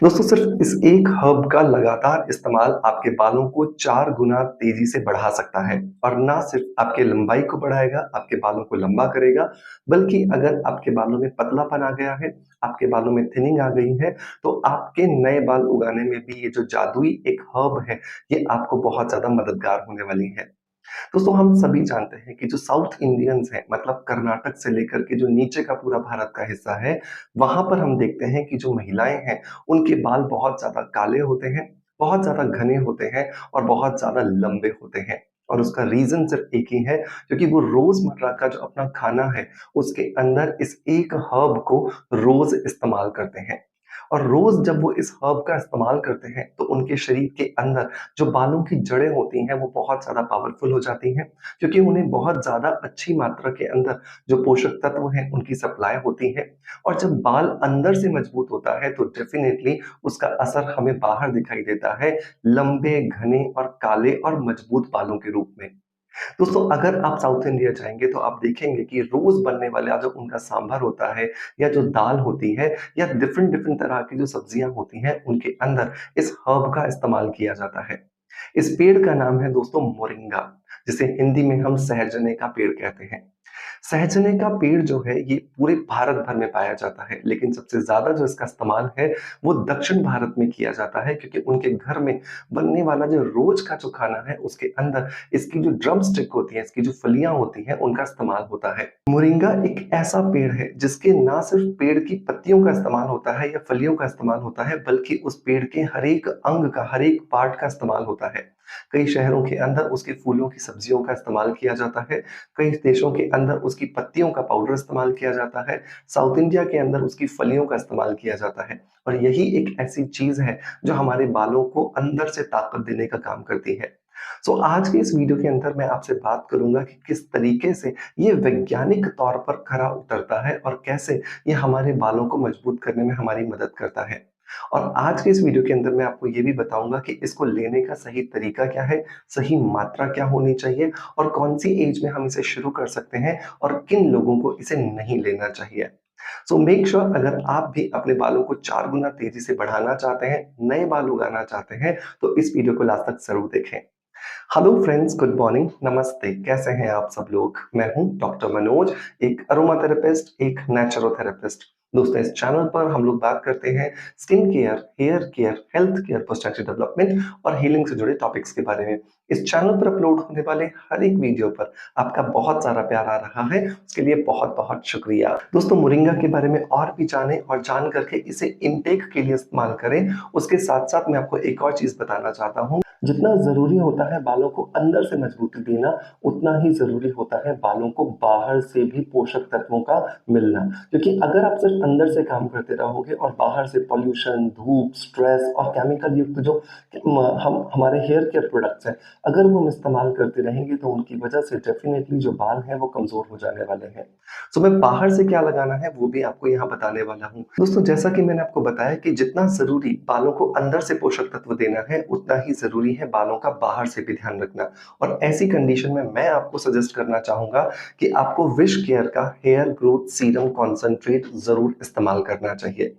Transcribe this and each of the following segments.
दोस्तों सिर्फ इस एक हर्ब का लगातार इस्तेमाल आपके बालों को 4 गुना तेजी से बढ़ा सकता है और ना सिर्फ आपके लंबाई को बढ़ाएगा, आपके बालों को लंबा करेगा, बल्कि अगर आपके बालों में पतलापन आ गया है, आपके बालों में थिनिंग आ गई है, तो आपके नए बाल उगाने में भी ये जो जादुई एक हर्ब है, ये आपको बहुत ज़्यादा मददगार होने वाली है। दोस्तों हम सभी जानते हैं कि जो साउथ इंडियंस हैं मतलब कर्नाटक से लेकर के जो नीचे का पूरा भारत का हिस्सा है, वहाँ पर हम देखते हैं कि जो महिलाएँ हैं, उनके बाल बहुत ज़्यादा काले होते हैं, बहुत ज़्यादा घने होते हैं और बहुत ज़्यादा लंबे होते हैं। और उसका रीज़न सिर्फ़ एक ही है क्योंकि वो रोज़मर्रा का जो अपना खाना है, उसके अंदर इस एक हर्ब को रोज़ इस्तेमाल करते हैं। और रोज़ जब वो इस हर्ब का इस्तेमाल करते हैं, तो उनके शरीर के अंदर जो बालों की जड़ें होती हैं वो बहुत ज़्यादा पावरफुल हो जाती हैं क्योंकि उन्हें बहुत ज़्यादा अच्छी मात्रा के अंदर जो पोषक तत्व हैं उनकी सप्लाई होती है और जब बाल अंदर से मजबूत होता है तो डेफिनेटली उसका असर हमें बाहर दिखाई देता है लंबे घने और काले और मजबूत बालों के रूप में। दोस्तों अगर आप साउथ इंडिया जाएँगे तो आप देखेंगे कि रोज़ बनने वाला जो उनका सांभर होता है या जो दाल होती है या डिफरेंट डिफरेंट तरह की जो सब्जियाँ होती हैं उनके अंदर इस हर्ब का इस्तेमाल किया जाता है। इस पेड़ का नाम है दोस्तों मोरिंगा, जिसे हिंदी में हम सहजने का पेड़ कहते हैं। सहजने का पेड़ जो है ये पूरे भारत भर में पाया जाता है, लेकिन सबसे ज़्यादा जो इसका इस्तेमाल है वो दक्षिण भारत में किया जाता है क्योंकि उनके घर में बनने वाला जो रोज़ का जो खाना है उसके अंदर इसकी जो ड्रम स्टिक होती है, इसकी जो फलियाँ होती हैं उनका इस्तेमाल होता है। मोरिंगा एक ऐसा पेड़ है जिसके ना सिर्फ पेड़ की पत्तियों का इस्तेमाल होता है या फलियों का इस्तेमाल होता है बल्कि उस पेड़ के हर एक अंग का, हर एक पार्ट का इस्तेमाल होता है। कई शहरों के अंदर उसके फूलों की सब्जियों का इस्तेमाल किया जाता है, कई देशों के अंदर उसकी पत्तियों का पाउडर इस्तेमाल किया जाता है, साउथ इंडिया के अंदर उसकी फलियों का इस्तेमाल किया जाता है और यही एक ऐसी चीज़ है जो हमारे बालों को अंदर से ताकत देने का काम करती है। सो आज के इस वीडियो के अंदर मैं आपसे बात करूँगा कि किस तरीके से ये वैज्ञानिक तौर पर खरा उतरता है और कैसे ये हमारे बालों को मजबूत करने में हमारी मदद करता है। और आज के इस वीडियो के अंदर मैं आपको ये भी बताऊँगा कि इसको लेने का सही तरीका क्या है, सही मात्रा क्या होनी चाहिए और कौन-सी एज में हम इसे शुरू कर सकते हैं और किन लोगों को इसे नहीं लेना चाहिए। सो मेक श्योर अगर आप भी अपने बालों को 4 गुना तेज़ी से बढ़ाना चाहते हैं, नए बाल उगाना चाहते हैं, तो इस वीडियो को लास्ट तक ज़रूर देखें। हेलो फ्रेंड्स, गुड मॉर्निंग, नमस्ते, कैसे हैं आप सब लोग? मैं हूँ डॉक्टर मनोज, एक अरोमा थेरेपिस्ट, एक नेचुरोथेरेपिस्ट। दोस्तों इस चैनल पर हम लोग बात करते हैं skin care, hair care, health care, personality development और हीलिंग से जुड़े टॉपिक्स के बारे में। इस चैनल पर अपलोड होने वाले हर एक वीडियो पर आपका बहुत सारा प्यार आ रहा है, उसके लिए बहुत-बहुत शुक्रिया। दोस्तों मोरिंगा के बारे में और भी जानें और जान करके इसे इनटेक के लिए इस्तेमाल करें। उसके साथ-साथ मैं आपको एक और चीज़ बताना चाहता हूँ जितना ज़रूरी होता है बालों को अंदर से मजबूती देना, उतना ही ज़रूरी होता है बालों को बाहर से भी पोषक तत्वों का मिलना। क्योंकि अगर आप सिर्फ़ अंदर से काम करते रहोगे और बाहर से पॉल्यूशन, धूप, स्ट्रेस और केमिकल युक्त जो हम हमारे हेयर केयर प्रोडक्ट्स हैं, अगर वो हम इस्तेमाल करते रहेंगे तो उनकी वजह से डेफ़िनेटली जो बाल हैं वो कमज़ोर हो जाने वाले हैं। सो मैं बाहर से क्या लगाना है वो भी आपको यहाँ बताने वाला हूँ। दोस्तों जैसा कि मैंने आपको बताया कि जितना ज़रूरी बालों को अंदर से पोषक तत्व देना है, उतना ही ज़रूरी है बालों का बाहर से भी ध्यान रखना। और ऐसी कंडीशन में मैं आपको सजेस्ट करना चाहूँगा कि आपको विश केयर का हेयर ग्रोथ सीरम कॉन्संट्रेट ज़रूर इस्तेमाल करना चाहिए।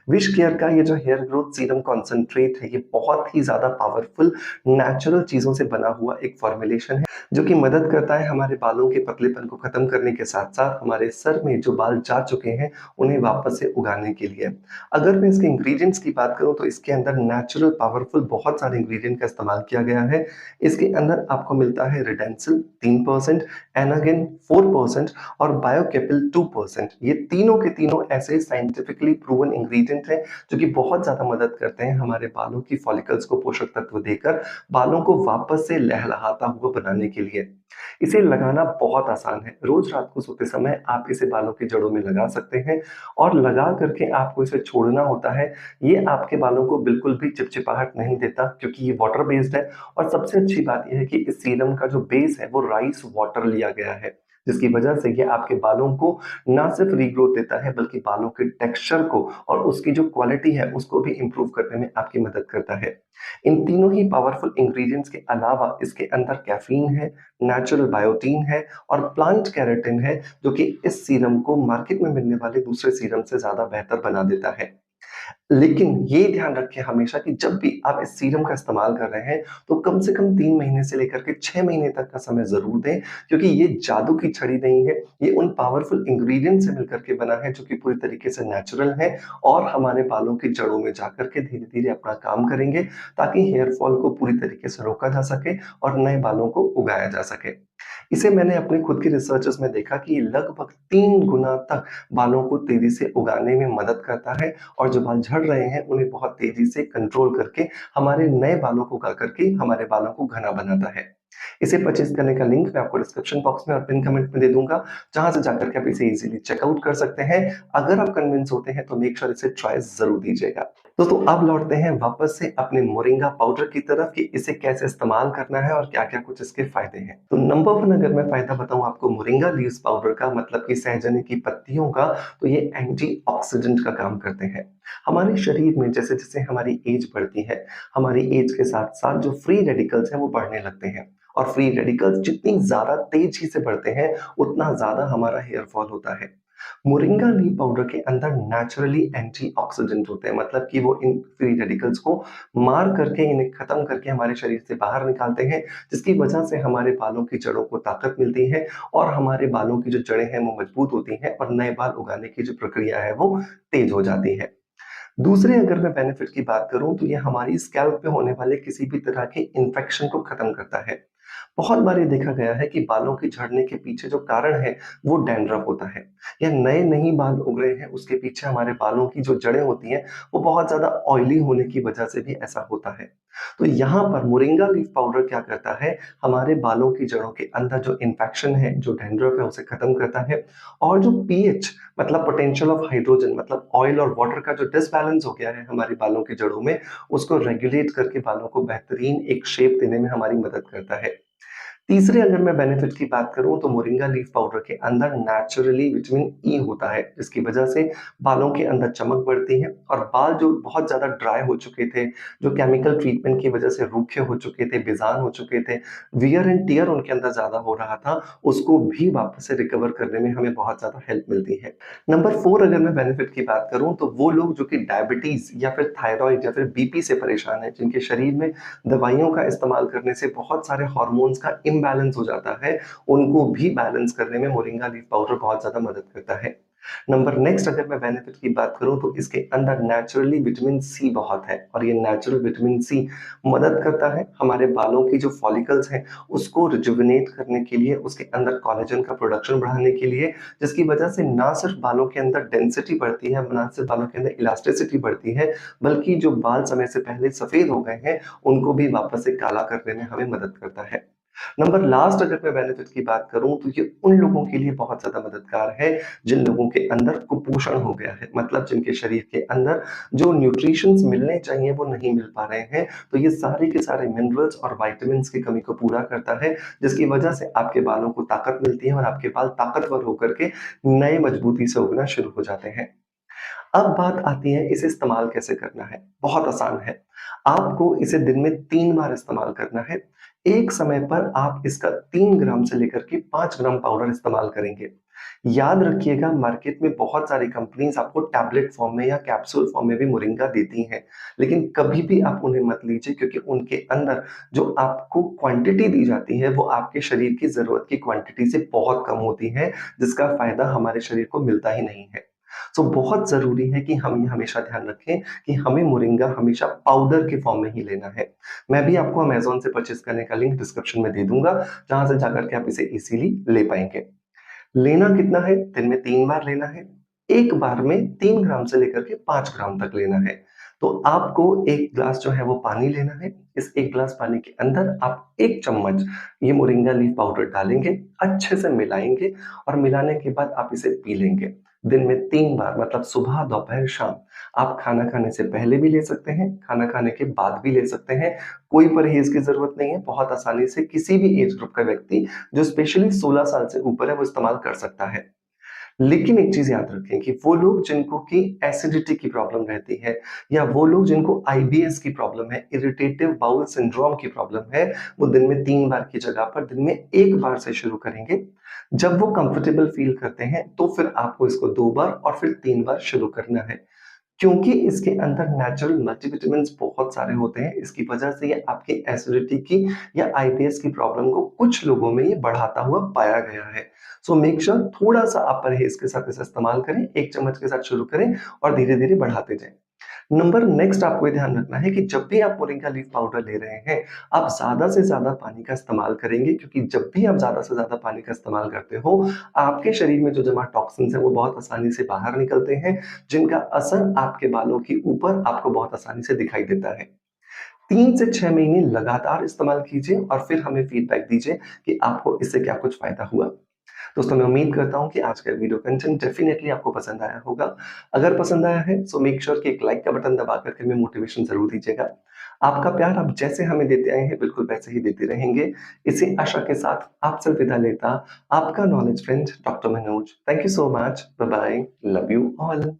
विश केयर का ये जो हेयर ग्रोथ सीरम कॉन्संट्रेट है, ये बहुत ही ज़्यादा पावरफुल नेचुरल चीज़ों से बना हुआ एक फॉर्मुलेशन है, जो कि मदद करता है हमारे बालों के पतलेपन को खत्म करने के साथ-साथ हमारे सर में जो बाल जा चुके हैं, उन्हें वापस से उगाने के लिए। अगर मैं इसके इंग्रीडिएंट्स की बात करूँ तो इसके अंदर नेचुरल पावरफुल बहुत सारे इंग्रीडिएंट का इस्तेमाल किया गया है। इसके अंदर आपको मिलता है रिडेंसिल 3%, एनागिन 4% और बायोकेपिल 2%। ये तीनों के तीनों ऐसे साइंटिफिकली प्रूवन इंग्रीडिएंट हैं, जो कि बहुत ज़्यादा मदद करते हैं हमारे बालों की फॉलिकल्स को पोषक तत्व देकर बालों को वापस से लहलहाता हुआ बनाने के लिए। इसे लगाना बहुत आसान है। रोज़ रात को सोते समय आप इसे बालों की जड़ों में लगा सकते हैं और लगा करके आपको इसे छोड़ना होता है। ये आपके बालों को बिल्कुल भी चिपचिपाहट नहीं देता क्योंकि ये वाटर बेस्ड है और सबसे अच्छी बात ये है कि इस सीरम का जो बेस है वो राइस वाटर लिया गया है, जिसकी वजह से ये आपके बालों को ना सिर्फ रीग्रोथ देता है बल्कि बालों के टेक्सचर को और उसकी जो क्वालिटी है उसको भी इम्प्रूव करने में आपकी मदद करता है। इन तीनों ही पावरफुल इंग्रेडिएंट्स के अलावा इसके अंदर कैफीन है, नेचुरल बायोटीन है और प्लांट केराटिन है, जो कि इस सीरम को मार्केट में मिलने वाले दूसरे सीरम से ज़्यादा बेहतर बना देता है। लेकिन ये ध्यान रखें हमेशा कि जब भी आप इस सीरम का इस्तेमाल कर रहे हैं, तो कम से कम 3 महीने से लेकर के 6 महीने तक का समय ज़रूर दें, क्योंकि ये जादू की छड़ी नहीं है। ये उन पावरफुल इंग्रीडिएंट से मिलकर के बना है, जो कि पूरी तरीके से नेचुरल है और हमारे बालों की जड़ों में जाकर के धीरे-धीरे अपना काम करेंगे, ताकि हेयर फॉल को पूरी तरीके से रोका जा सके और नए बालों को उगाया जा सके। इसे मैंने अपनी खुद की रिसर्चेस में देखा कि ये लगभग 3 गुना तक बालों को तेज़ी से उगाने में मदद करता है और जो बाल झड़ रहे हैं, उन्हें बहुत तेज़ी से कंट्रोल करके हमारे नए बालों को उगा करके हमारे बालों को घना बनाता है। इसे परचेज़ करने का लिंक मैं आपको डिस्क्रिप्शन बॉक्स में और पिन कमेंट में दे दूँगा, जहाँ से जाकर के आप इसे ईज़िली चेकआउट कर सकते हैं। अगर आप कन्विंस होते हैं तो मेक श्योर इसे ट्राई ज़रूर दीजिएगा। दोस्तों अब लौटते हैं वापस से अपने मोरिंगा पाउडर की तरफ कि इसे कैसे इस्तेमाल करना है और क्या-क्या कुछ इसके फ़ायदे हैं। तो नंबर 1 अगर मैं फ़ायदा बताऊँ आपको मोरिंगा लीव्स पाउडर का, मतलब कि सहजन की पत्तियों का, तो ये एंटीऑक्सीडेंट का काम करते हैं। हमारे शरीर में जैसे-जैसे हमारी एज बढ़ती है, हमारी एज के साथ-साथ जो फ्री रेडिकल्स हैं वो बढ़ने लगते हैं और फ्री रेडिकल्स जितनी ज़्यादा तेज़ी से बढ़ते हैं, उतना ज़्यादा हमारा हेयर फॉल होता है। मोरिंगा लीफ पाउडर के अंदर नेचुरली एंटीऑक्सीडेंट होते हैं, मतलब कि वो इन फ्री रेडिकल्स को मार करके, इन्हें खत्म करके हमारे शरीर से बाहर निकालते हैं, जिसकी वजह से हमारे बालों की जड़ों को ताकत मिलती है और हमारे बालों की जो जड़ें हैं वो मजबूत होती हैं और नए बाल उगाने की जो प्रक्रिया है वो तेज हो जाती है। दूसरे अगर मैं बेनिफिट की बात करूं तो ये हमारी स्कैल्प पे होने वाले किसी भी तरह के इन्फेक्शन को खत्म करता है। बहुत बार ये देखा गया है कि बालों के झड़ने के पीछे जो कारण है वो डैंड्रफ होता है या नए नहीं बाल उग रहे हैं, उसके पीछे हमारे बालों की जो जड़ें होती हैं वो बहुत ज्यादा ऑयली होने की वजह से भी ऐसा होता है। तो यहाँ पर मोरिंगा लीफ पाउडर क्या करता है, हमारे बालों की जड़ों के अंदर जो इन्फेक्शन है, जो डैंड्रफ है, उसे खत्म करता है और जो पीएच मतलब पोटेंशियल ऑफ हाइड्रोजन, मतलब ऑयल और वाटर का जो डिसबैलेंस हो गया है हमारी बालों की जड़ों में, उसको रेगुलेट करके बालों को बेहतरीन एक शेप देने में हमारी मदद करता है। तीसरे अगर मैं बेनिफिट की बात करूँ तो मोरिंगा लीफ पाउडर के अंदर नेचुरली विटामिन ई होता है, जिसकी वजह से बालों के अंदर चमक बढ़ती है और बाल जो बहुत ज़्यादा ड्राई हो चुके थे, जो केमिकल ट्रीटमेंट की वजह से रूखे हो चुके थे, बेजान हो चुके थे, वियर एंड टियर उनके अंदर ज़्यादा हो रहा था, उसको भी वापस से रिकवर करने में हमें बहुत ज़्यादा हेल्प मिलती है। नंबर 4 अगर मैं बेनिफिट की बात करूँ तो वो लोग जो कि डायबिटीज़ या फिर थायरॉइड या फिर बीपी से परेशान हैं, जिनके शरीर में दवाइयों का इस्तेमाल करने से बहुत सारे हार्मोन्स का इम्बैलेंस हो जाता है, उनको भी बैलेंस करने में मोरिंगा लीफ पाउडर बहुत ज़्यादा मदद करता है। नंबर नेक्स्ट अगर मैं बेनिफिट की बात करूँ तो इसके अंदर नेचुरली विटामिन सी बहुत है और ये नेचुरल विटामिन सी मदद करता है हमारे बालों की जो फॉलिकल्स हैं उसको रिजुविनेट करने के लिए, उसके अंदर कोलेजन का प्रोडक्शन बढ़ाने के लिए, जिसकी वजह से ना सिर्फ बालों के अंदर डेंसिटी बढ़ती है, ना सिर्फ बालों के अंदर इलास्टिसिटी बढ़ती है, बल्कि जो बाल समय से पहले सफेद हो गए हैं उनको भी वापस से काला करने में हमें मदद करता है। नंबर लास्ट अगर मैं बेनिफिट की बात करूं तो ये उन लोगों के लिए बहुत ज्यादा मददगार है जिन लोगों के अंदर कुपोषण हो गया है, मतलब जिनके शरीर के अंदर जो न्यूट्रिशंस मिलने चाहिए वो नहीं मिल पा रहे हैं। तो ये सारे के सारे मिनरल्स और विटामिन्स की कमी को पूरा करता है, जिसकी वजह से आपके बालों को ताकत मिलती है और आपके बाल ताकतवर होकर के नए मजबूती से उगना शुरू हो जाते हैं। अब बात आती है इसे इस्तेमाल कैसे करना है। बहुत आसान है। आपको इसे दिन में 3 बार इस्तेमाल करना है। एक समय पर आप इसका 3 ग्राम से लेकर के 5 ग्राम पाउडर इस्तेमाल करेंगे। याद रखिएगा मार्केट में बहुत सारी कंपनीज़ आपको टैबलेट फॉर्म में या कैप्सूल फॉर्म में भी मोरिंगा देती हैं। लेकिन कभी भी आप उन्हें मत लीजिए, क्योंकि उनके अंदर जो आपको क्वांटिटी दी जाती है वो आपके शरीर की ज़रूरत की क्वांटिटी से बहुत कम होती है, जिसका फ़ायदा हमारे शरीर को मिलता ही नहीं है। सो बहुत ज़रूरी है कि हम ये हमेशा ध्यान रखें कि हमें मोरिंगा हमेशा पाउडर के फॉर्म में ही लेना है। मैं भी आपको अमेज़न से परचेज़ करने का लिंक डिस्क्रिप्शन में दे दूँगा, जहाँ से जाकर के आप इसे ईज़िली ले पाएँगे। लेना कितना है? दिन में 3 बार लेना है। एक बार में 3 ग्राम से लेकर के 5 ग्राम तक लेना है। तो आपको 1 ग्लास जो है वो पानी लेना है। इस 1 ग्लास पानी के अंदर आप 1 चम्मच ये मोरिंगा लीफ पाउडर डालेंगे, अच्छे से मिलाएँगे और मिलाने के बाद आप इसे पी लेंगे। दिन में 3 बार, मतलब सुबह, दोपहर, शाम। आप खाना खाने से पहले भी ले सकते हैं, खाना खाने के बाद भी ले सकते हैं। कोई परहेज़ की ज़रूरत नहीं है। बहुत आसानी से किसी भी एज ग्रुप का व्यक्ति जो स्पेशली 16 साल से ऊपर है वो इस्तेमाल कर सकता है। लेकिन एक चीज़ याद रखें कि वो लोग जिनको कि एसिडिटी की प्रॉब्लम रहती है या वो लोग जिनको आईबीएस की प्रॉब्लम है, इरिटेटिव बाउल सिंड्रोम की प्रॉब्लम है, वो दिन में 3 बार की जगह पर दिन में 1 बार से शुरू करेंगे। जब वो कंफर्टेबल फ़ील करते हैं तो फिर आपको इसको 2 बार और फिर 3 बार शुरू करना है। क्योंकि इसके अंदर नेचुरल मल्टीविटामिन्स बहुत सारे होते हैं, इसकी वजह से ये आपकी एसिडिटी की या आईबीएस की प्रॉब्लम को कुछ लोगों में ये बढ़ाता हुआ पाया गया है। सो मेक श्योर थोड़ा-सा आप परहेज़ के साथ इसे इस्तेमाल करें, 1 चम्मच के साथ शुरू करें और धीरे-धीरे बढ़ाते जाएँ। नंबर नेक्स्ट आपको ये ध्यान रखना है कि जब भी आप मोरिंगा लीफ पाउडर ले रहे हैं, आप ज़्यादा से ज़्यादा पानी का इस्तेमाल करेंगे क्योंकि जब भी आप ज़्यादा से ज़्यादा पानी का इस्तेमाल करते हो, आपके शरीर में जो जमा टॉक्सिन्स हैं, वो बहुत आसानी से बाहर निकलते हैं, जिनका असर आपके बालों के ऊपर आपको बहुत आसानी से दिखाई देता है। 3 से 6 महीने लगातार इस्तेमाल कीजिए और फिर हमें फीडबैक दीजिए कि आपको इससे क्या कुछ फ़ायदा हुआ। दोस्तों मैं उम्मीद करता हूँ कि आज का वीडियो कंटेंट डेफिनिटली आपको पसंद आया होगा। अगर पसंद आया है सो मेक श्योर कि एक लाइक का बटन दबा कर के हमें मोटिवेशन ज़रूर दीजिएगा। आपका प्यार आप जैसे हमें देते आए हैं बिल्कुल वैसे ही देते रहेंगे। इसी आशा के साथ आपसे विदा लेता आपका knowledge friend doctor Manoj. Thank you so much. Bye bye. Love you all.